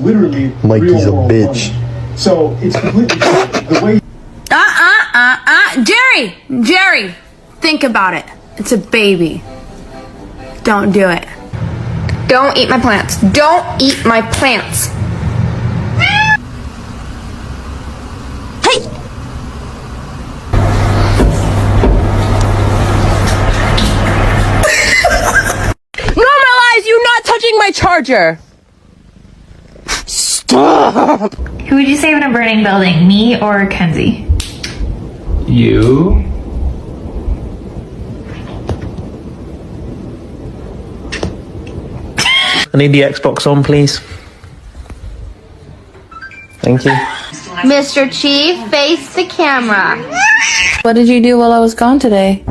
literally Mikey's a real world bitch. money. So it's completely the way. Jerry, think about it. It's a baby. Don't do it. Don't eat my plants. Don't eat my plants. Hey! Normalize you not touching my charger. Stop. Who would you save in a burning building, me or Kenzie? You? I need the Xbox on, please. Thank you. Mr. Chief, face the camera. What did you do while I was gone today?